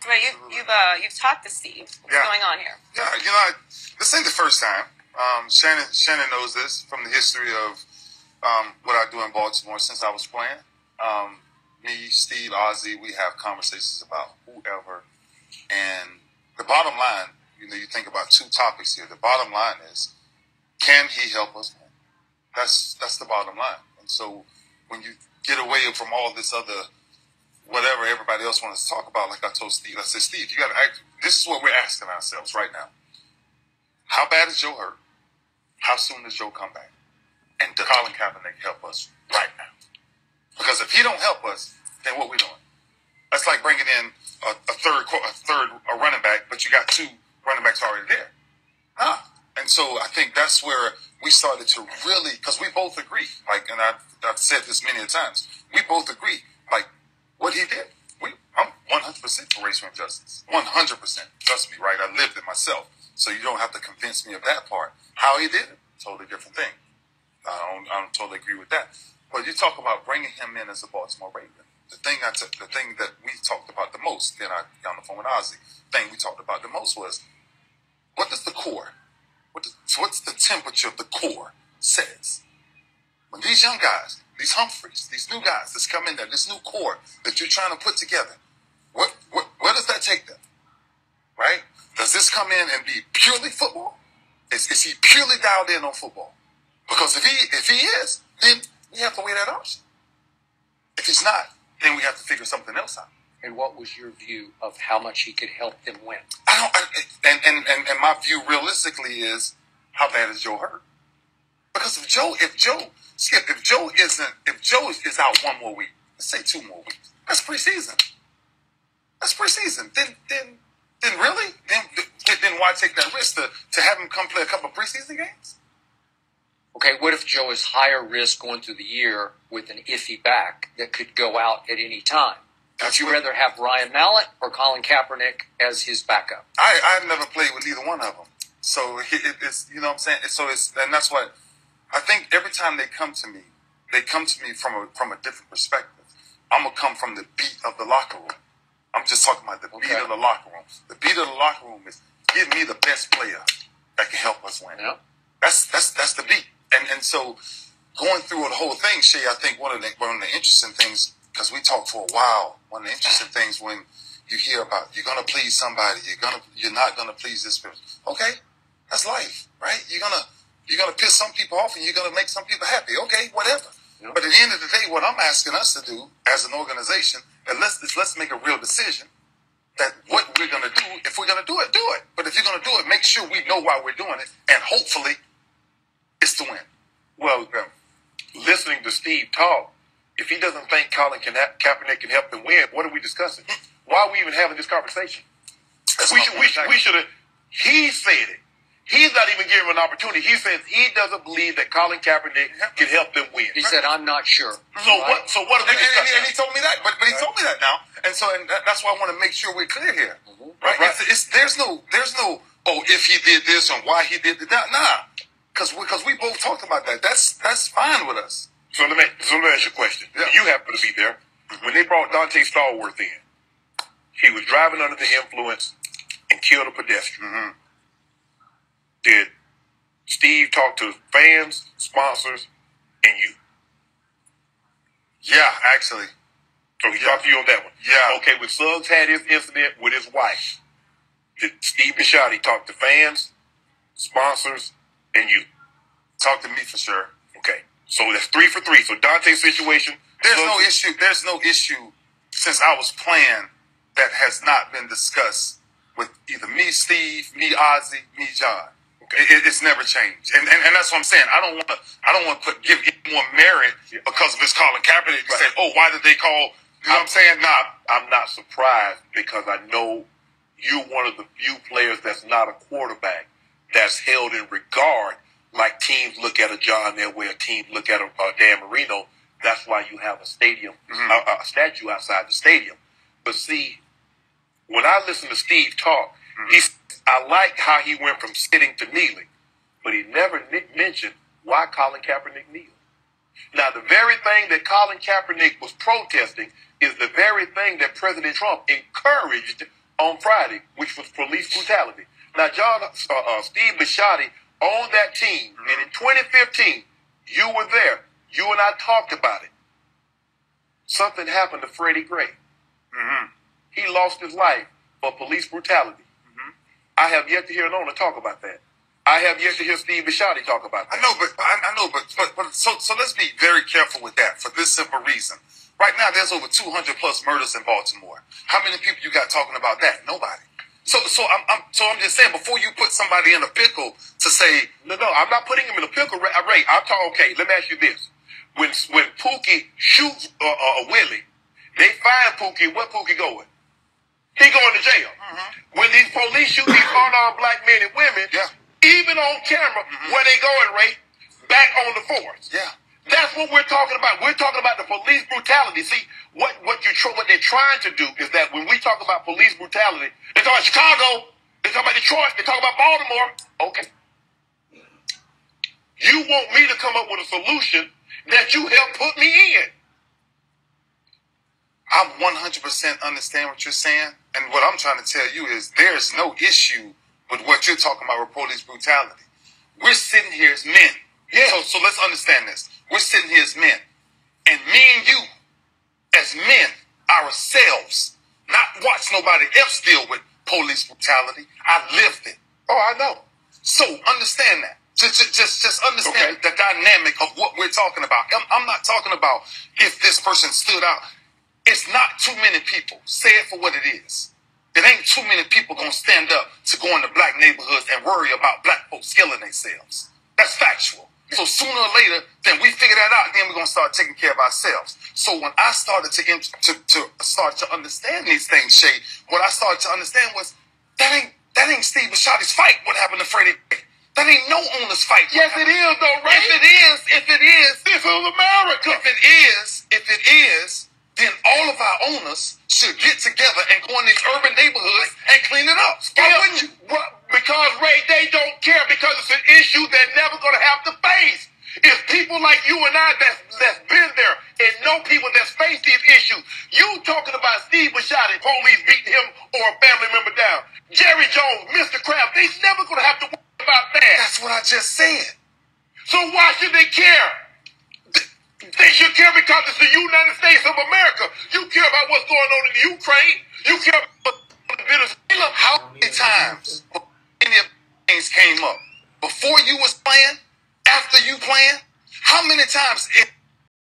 Right, you've talked to Steve. What's going on here? Yeah, this ain't the first time. Shannon knows this from the history of what I do in Baltimore since I was playing. Me, Steve, Ozzie, we have conversations about whoever. And the bottom line, you think about two topics here. The bottom line is, can he help us win? That's the bottom line. And so when you get away from all this other whatever everybody else wants to talk about, like I told Steve, I said, Steve, you got to act. This is what we're asking ourselves right now. How bad is Joe hurt? How soon does Joe come back? And does Colin Kaepernick help us right now? Because if he don't help us, then what we doing? That's like bringing in a third running back, but you got two running backs already there. And so I think that's where we started to really, because we both agree, like, and I've said this many times, we both agree, like, what he did, I'm 100% for racial injustice. 100%. Trust me, right? I lived it myself. So you don't have to convince me of that part. How he did it, totally different thing. I don't totally agree with that. But you talk about bringing him in as a Baltimore Raven. The thing that we talked about the most, then I got on the phone with Ozzie, the thing we talked about the most was, what does the core, what's the temperature of the core says? When these young guys, these Humphreys, these new guys that's come in there, this new core that you're trying to put together, where does that take them? Right? Does this come in and be purely football? Is he purely dialed in on football? Because if he is, then we have to weigh that option. If he's not, then we have to figure something else out. And what was your view of how much he could help them win? And my view realistically is, how bad is Joe hurt? Because if Joe is out one more week, let's say 2 more weeks, that's preseason. Then really? Then why take that risk to have him come play a couple of preseason games? Okay, what if Joe is higher risk going through the year with an iffy back that could go out at any time? Would you rather have Ryan Mallett or Colin Kaepernick as his backup? I've never played with either one of them. So it's, you know what I'm saying? And that's what, I think every time they come to me from a different perspective. I'm going to come from the beat of the locker room. I'm just talking about the beat of the locker room. The beat of the locker room is, give me the best player that can help us win. Yeah. That's the beat. And so going through the whole thing, Shay, I think one of the interesting things, because we talked for a while, one of the interesting things when you hear about you're gonna please somebody, you're not gonna please this person. Okay, that's life, right? You're gonna piss some people off and you're gonna make some people happy. Okay, whatever. Yeah. But at the end of the day, what I'm asking us to do as an organization, and let's make a real decision that what we're gonna do. If we're gonna do it, do it. But if you're gonna do it, make sure we know why we're doing it, and hopefully it's to win. Well, listening to Steve talk, if he doesn't think Colin Kaepernick can help them win, what are we discussing? Why are we even having this conversation? We should have. He said it. He's not even giving him an opportunity. He says he doesn't believe that Colin Kaepernick can help them win. He said, "I'm not sure." So what? So what are we discussing? And he told me that, but he told me that now, and that's why I want to make sure we're clear here, right? There's no. Oh, if he did this and why he did that. Nah, because we both talked about that. That's fine with us. So let me ask you a question. Yeah. You happen to be there. When they brought Dante Stallworth in, he was driving under the influence and killed a pedestrian. Mm-hmm. Did Steve talk to fans, sponsors, and you? Yeah, actually. So he talked to you on that one? Yeah. Okay, when Suggs had his incident with his wife, did Steve Bisciotti talk to fans, sponsors, and you? Talk to me for sure. Okay. So that's 3 for 3. So Dante's situation. There's no issue since I was playing that has not been discussed with either me, Steve, me, Ozzie, me, John. Okay. It's never changed, and that's what I'm saying. I don't want to give any more merit because of this Colin Kaepernick. Right. Say, oh, why did they call? You know what I'm saying? Nah, I'm not surprised because I know you're one of the few players that's not a quarterback that's held in regard. Like teams look at a John Elway, a team look at a Dan Marino. That's why you have a stadium, a statue outside the stadium. But see, when I listen to Steve talk, I like how he went from sitting to kneeling, but he never mentioned why Colin Kaepernick kneeled. Now, the very thing that Colin Kaepernick was protesting is the very thing that President Trump encouraged on Friday, which was police brutality. Now, Steve Bisciotti on that team, and in 2015, you were there. You and I talked about it. Something happened to Freddie Gray. He lost his life for police brutality. I have yet to hear an owner talk about that. I have yet to hear Steve Bisciotti talk about that. I know, but so let's be very careful with that for this simple reason. Right now, there's over 200 plus murders in Baltimore. How many people you got talking about that? Nobody. So I'm just saying, before you put somebody in a pickle to say, no, I'm not putting him in a pickle, Ray. Okay, let me ask you this: when Pookie shoots Willie, they find Pookie. Where Pookie going? He going to jail. When these police shoot these unarmed black men and women, even on camera, where they going, Ray? Back on the force. Yeah. That's what we're talking about. We're talking about the police brutality. See, what they're trying to do is that when we talk about police brutality, they talk about Chicago, they talk about Detroit, they talk about Baltimore. Okay. You want me to come up with a solution that you helped put me in. I 100% understand what you're saying, and what I'm trying to tell you is there's no issue with what you're talking about with police brutality. We're sitting here as men. Yeah. So let's understand this. We're sitting here as men. And me and you, as men, ourselves, not watch nobody else deal with police brutality. I lived it. Oh, I know. So understand that. Just understand the dynamic of what we're talking about. I'm not talking about if this person stood out. It's not too many people. Say it for what it is. It ain't too many people gonna stand up to go into black neighborhoods and worry about black folks killing themselves. That's factual. So sooner or later, then we figure that out, then we're gonna start taking care of ourselves. So when I started to start to understand these things, Shay, what I started to understand was that ain't Steve Bisciotti's fight. What happened to Freddie? That ain't no owner's fight. Yes, it is, though, Ray. If it is, this is America. If it is, then all of our owners should get together and go in these urban neighborhoods and clean it up. Why wouldn't you? Because, Ray, they don't care, because it's an issue they're never going to have to face. It's people like you and I that's been there and know people that's faced these issues. You talking about Steve Bisciotti, police beating him or a family member down. Jerry Jones, Mr. Kraft, they never going to have to worry about that. That's what I just said. So why should they care? They should care because it's the United States of America. You care about what's going on in Ukraine. You care about what's going on in Venezuela. How many times any of things came up? Before you was playing? After you playing? How many times